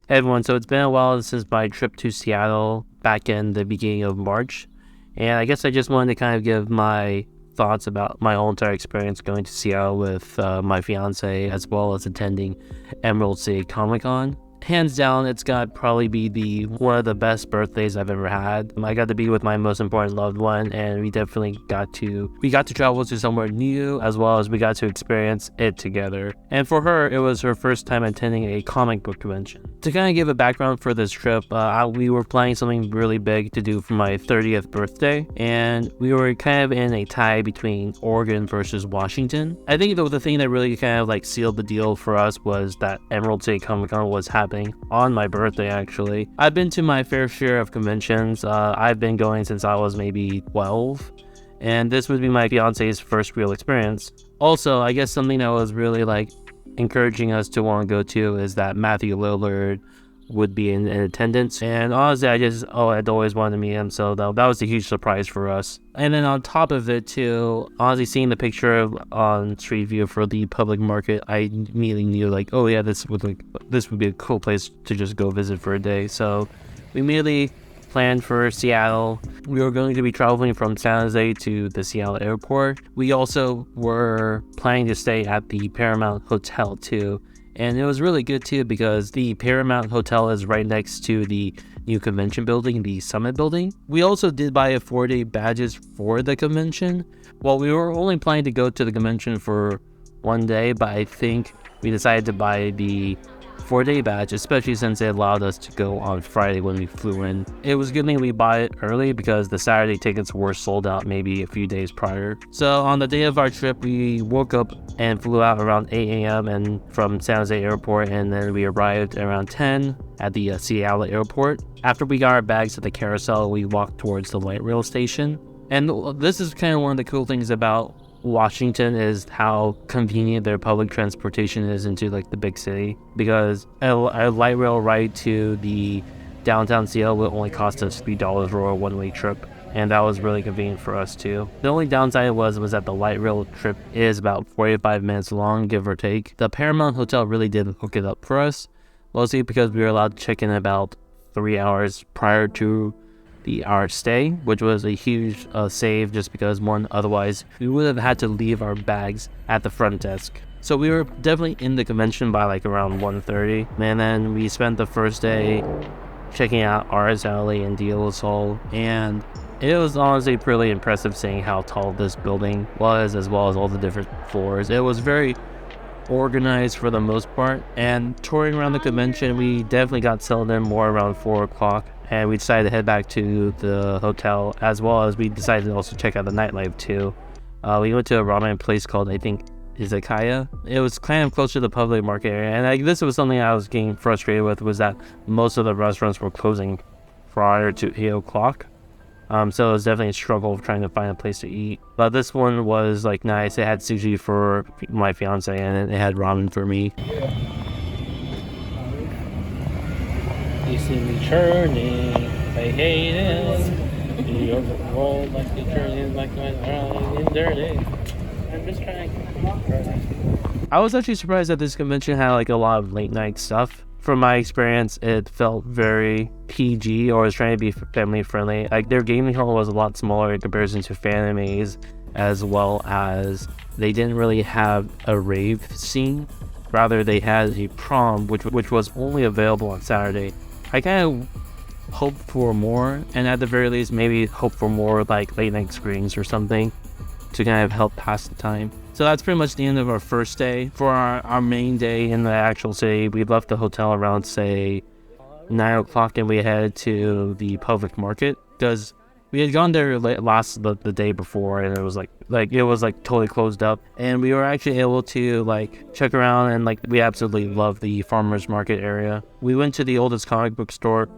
Hey everyone, so it's been a while since my trip to Seattle back in the beginning of March, and I guess I just wanted to kind of give my thoughts about my whole entire experience going to Seattle with my fiance, as well as attending Emerald City Comic Con. Hands down, it's got to probably be one of the best birthdays I've ever had. I got to be with my most important loved one, and we definitely got to travel to somewhere new, as well as we got to experience it together. And for her, it was her first time attending a comic book convention. To kind of give a background for this trip, we were planning something really big to do for my 30th birthday, and we were kind of in a tie between Oregon versus Washington. I think the thing that really kind of like sealed the deal for us was that Emerald City Comic Con was happening on my birthday. Actually, I've been to my fair share of conventions. I've been going since I was maybe 12, and this would be my fiance's first real experience. Also, I guess something that was really like encouraging us to want to go to is that Matthew Lillard would be in attendance, and honestly I'd always wanted to meet him, so that was a huge surprise for us. And then on top of it too, honestly, seeing the picture on Street View for the public market, I immediately knew like, oh yeah, this would be a cool place to just go visit for a day. So we immediately planned for Seattle. We were going to be traveling from San Jose to the Seattle airport. We also were planning to stay at the Paramount Hotel too. And it was really good too because the Paramount Hotel is right next to the new convention building, the Summit building. We also did buy a 4-day badges for the convention. Well, we were only planning to go to the convention for one day, but I think we decided to buy the 4-day badge, especially since it allowed us to go on Friday when we flew in. It was good thing we bought it early because the Saturday tickets were sold out maybe a few days prior. So on the day of our trip, we woke up and flew out around 8 a.m. and from San Jose airport, and then we arrived around 10 at the Seattle airport. After we got our bags at the carousel, we walked towards the light rail station. And this is kind of one of the cool things about Washington is how convenient their public transportation is into like the big city, because a light rail ride to the downtown Seattle will only cost us $3 for a one-way trip, and that was really convenient for us too. The only downside was that the light rail trip is about 45 minutes long, give or take. The Paramount Hotel really did hook it up for us, mostly because we were allowed to check in about 3 hours prior to our stay, which was a huge save, just because otherwise we would have had to leave our bags at the front desk. So we were definitely in the convention by like around 1:30, and then we spent the first day checking out Arts Alley and Dealers Hall, and it was honestly pretty impressive seeing how tall this building was, as well as all the different floors. It was very organized for the most part, and touring around the convention, we definitely got settled in more around 4 o'clock, and we decided to head back to the hotel, as well as we decided to also check out the nightlife too. We went to a ramen place called, I think, Izakaya. It was kind of close to the public market area, and this was something I was getting frustrated with, was that most of the restaurants were closing prior to 8 o'clock. So it was definitely a struggle of trying to find a place to eat. But this one was like nice. It had sushi for my fiance, and it had ramen for me. You see me churning, I hate it. You're rolled like you're churning, like I'm dirty. I'm just trying to. I was actually surprised that this convention had like a lot of late night stuff. From my experience, it felt very PG, or was trying to be family friendly. Like their gaming hall was a lot smaller in comparison to Fanime's, as well as they didn't really have a rave scene. Rather, they had a prom, which was only available on Saturday. I kind of hoped for more, and at the very least, maybe hope for more like late night screenings or something to kind of help pass the time. So that's pretty much the end of our first day. For our main day in the actual city, we left the hotel around, say, 9 o'clock, and we headed to the public market, because we had gone there the day before, and it was like totally closed up, and we were actually able to like check around, and like we absolutely love the farmers market area. We went to the oldest comic book store,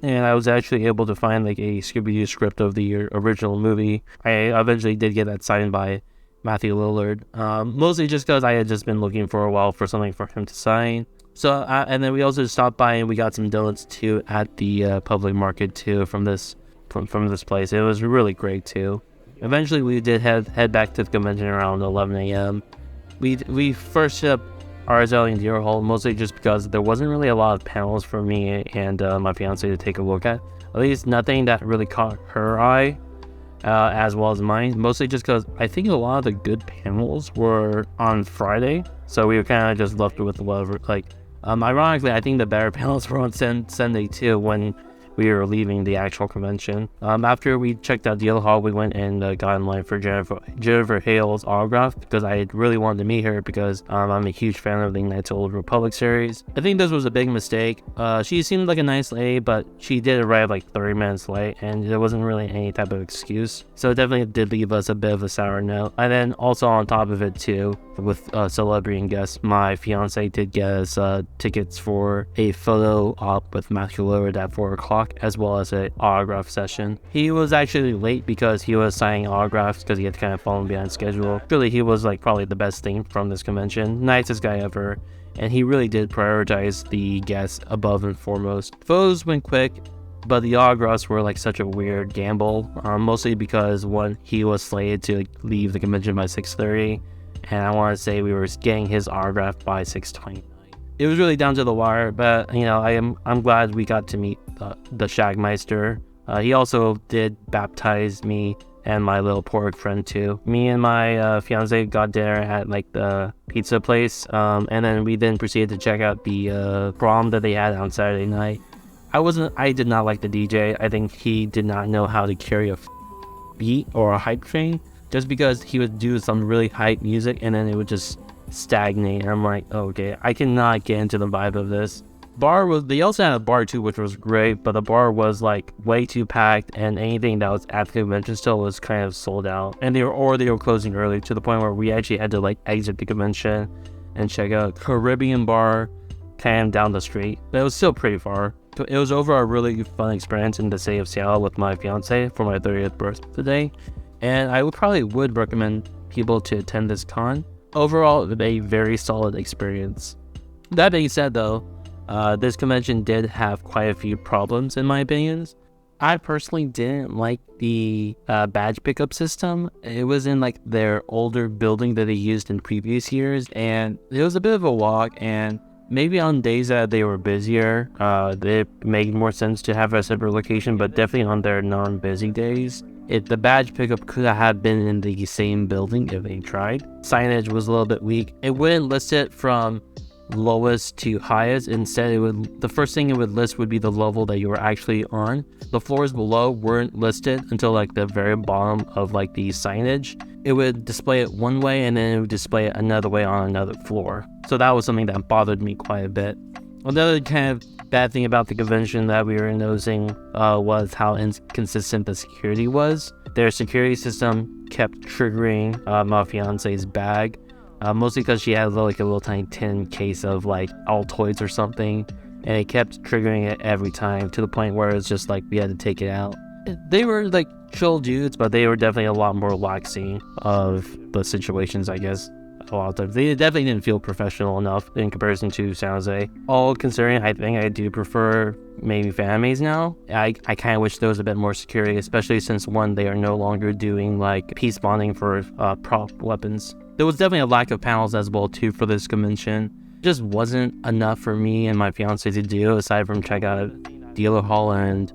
and I was actually able to find like a Scooby-Doo script of the original movie. I eventually did get that signed by Matthew Lillard, mostly just because I had just been looking for a while for something for him to sign. So and then we also stopped by and we got some donuts too at the public market too from this place. It was really great too. Eventually we did head back to the convention around 11 a.m. We first hit up RSL and Deer Hall, mostly just because there wasn't really a lot of panels for me and my fiance to take a look at. At least nothing that really caught her eye as well as mine. Mostly just because I think a lot of the good panels were on Friday, so we were kind of just left with whatever. Like, ironically, I think the better panels were on Sunday too when we were leaving the actual convention. After we checked out Deal Hall, we went and got in line for Jennifer Hale's autograph because I really wanted to meet her because I'm a huge fan of the Knights of the Old Republic series. I think this was a big mistake. She seemed like a nice lady, but she did arrive like 30 minutes late and there wasn't really any type of excuse. So it definitely did leave us a bit of a sour note. And then also on top of it too, with celebrity and guests, my fiance did get us tickets for a photo op with Matthew Lillard at 4 o'clock, as well as an autograph session. He was actually late because he was signing autographs because he had kind of fallen behind schedule. Really, he was like probably the best thing from this convention. Nicest guy ever. And he really did prioritize the guests above and foremost. Photos went quick, but the autographs were like such a weird gamble. Mostly because one, he was slated to leave the convention by 6:30. And I want to say we were getting his autograph by 6:29. It was really down to the wire, but you know, I'm glad we got to meet the Shagmeister. He also did baptize me and my little pork friend too. Me and my fiance got dinner at like the pizza place, and then we proceeded to check out the prom that they had on Saturday night. I did not like the DJ. I think he did not know how to carry a beat or a hype train. Just because he would do some really hype music and then it would just stagnate. And I'm like, okay, I cannot get into the vibe of this. They also had a bar too, which was great, but the bar was like way too packed and anything that was at the convention still was kind of sold out. And they were closing early to the point where we actually had to like exit the convention and check out a Caribbean bar kind of down the street. But it was still pretty far. It was over a really fun experience in the city of Seattle with my fiance for my 30th birthday. And I probably would recommend people to attend this con. Overall, a very solid experience. That being said though, this convention did have quite a few problems in my opinions. I personally didn't like the badge pickup system. It was in like their older building that they used in previous years, and it was a bit of a walk, and maybe on days that they were busier, it made more sense to have a separate location, but definitely on their non-busy days, the badge pickup could have been in the same building if they tried. Signage was a little bit weak. It wouldn't list it from lowest to highest. Instead, the first thing it would list would be the level that you were actually on. The floors below weren't listed until like the very bottom of like the signage. It would display it one way and then it would display it another way on another floor. So that was something that bothered me quite a bit. Another kind of bad thing about the convention that we were noticing was how inconsistent the security was. Their security system kept triggering my fiance's bag, mostly because she had like a little tiny tin case of like Altoids or something, and it kept triggering it every time to the point where it's just like we had to take it out. They were like chill dudes, but they were definitely a lot more relaxing of the situations, I guess. A lot of times they definitely didn't feel professional enough in comparison to San Jose. All considering, I think I do prefer maybe Fanmaze now. I kind of wish there was a bit more security, especially since one, they are no longer doing like peace bonding for prop weapons. There was definitely a lack of panels as well too for this convention. It just wasn't enough for me and my fiance to do aside from check out Dealer Hall and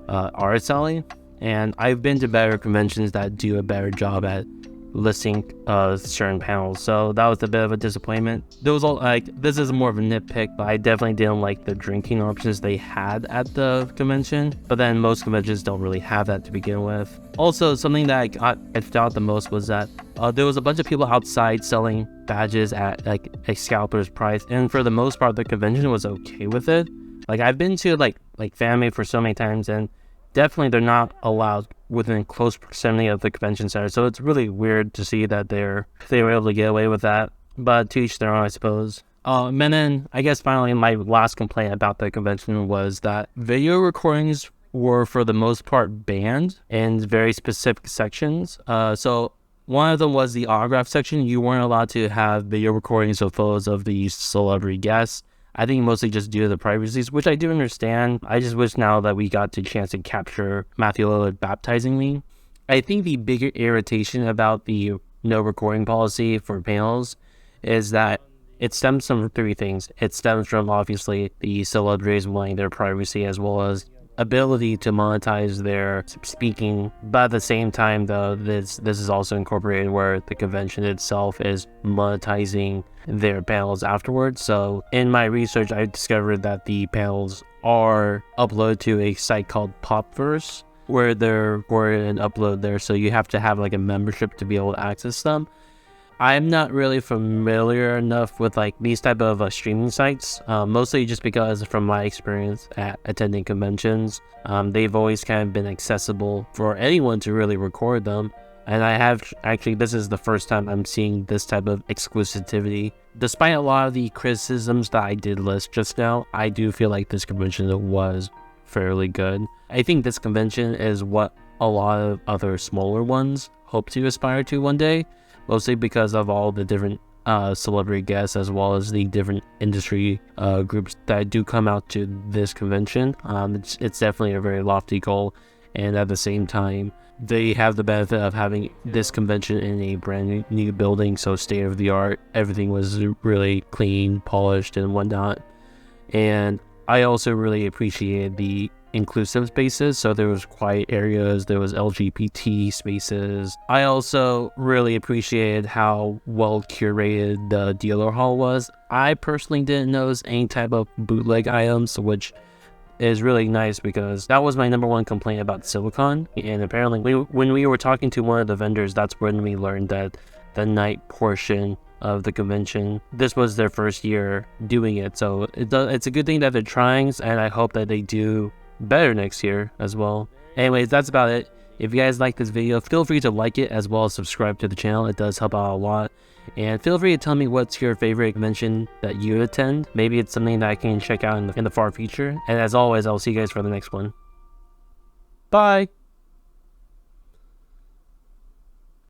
RSL. And I've been to better conventions that do a better job at listing certain panels, so that was a bit of a disappointment. There was all like, this is more of a nitpick, but I definitely didn't like the drinking options they had at the convention, but then most conventions don't really have that to begin with. Also, something that I felt the most was that there was a bunch of people outside selling badges at like a scalper's price, and for the most part the convention was okay with it. Like, I've been to like Fanmade for so many times, and definitely they're not allowed within close proximity of the convention center, so it's really weird to see that they were able to get away with that, but to each their own, I suppose. And then I guess finally my last complaint about the convention was that video recordings were for the most part banned in very specific sections. So one of them was the autograph section. You weren't allowed to have video recordings of photos of the celebrity guests. I think mostly just due to the privacies, which I do understand. I just wish now that we got the chance to capture Matthew Lillard baptizing me. I think the bigger irritation about the no recording policy for panels is that It stems from three things. It stems from obviously the celebrities wanting their privacy as well as ability to monetize their speaking, but at the same time though, this is also incorporated where the convention itself is monetizing their panels afterwards. So in my research, I discovered that the panels are uploaded to a site called Popverse, where they're recorded and upload there, so you have to have like a membership to be able to access them. I'm not really familiar enough with like these type of streaming sites, mostly just because from my experience at attending conventions, they've always kind of been accessible for anyone to really record them. And I have actually, this is the first time I'm seeing this type of exclusivity. Despite a lot of the criticisms that I did list just now, I do feel like this convention was fairly good. I think this convention is what a lot of other smaller ones hope to aspire to one day. Mostly because of all the different celebrity guests as well as the different industry groups that do come out to this convention. It's definitely a very lofty goal, and at the same time, they have the benefit of having this convention in a brand new building, so state of the art. Everything was really clean, polished, and whatnot. And I also really appreciated the inclusive spaces, so there was quiet areas, there was LGBT spaces. I also really appreciated how well curated the dealer hall was. I personally didn't notice any type of bootleg items, which is really nice because that was my number one complaint about Silicon. And apparently when we were talking to one of the vendors, that's when we learned that the night portion of the convention, this was their first year doing it, so it's a good thing that they're trying, and I hope that they do better next year as well. Anyways, that's about it. If you guys like this video, feel free to like it as well as subscribe to the channel. It does help out a lot. And feel free to tell me what's your favorite convention that you attend. Maybe it's something that I can check out in the far future. And as always, I'll see you guys for the next one. Bye!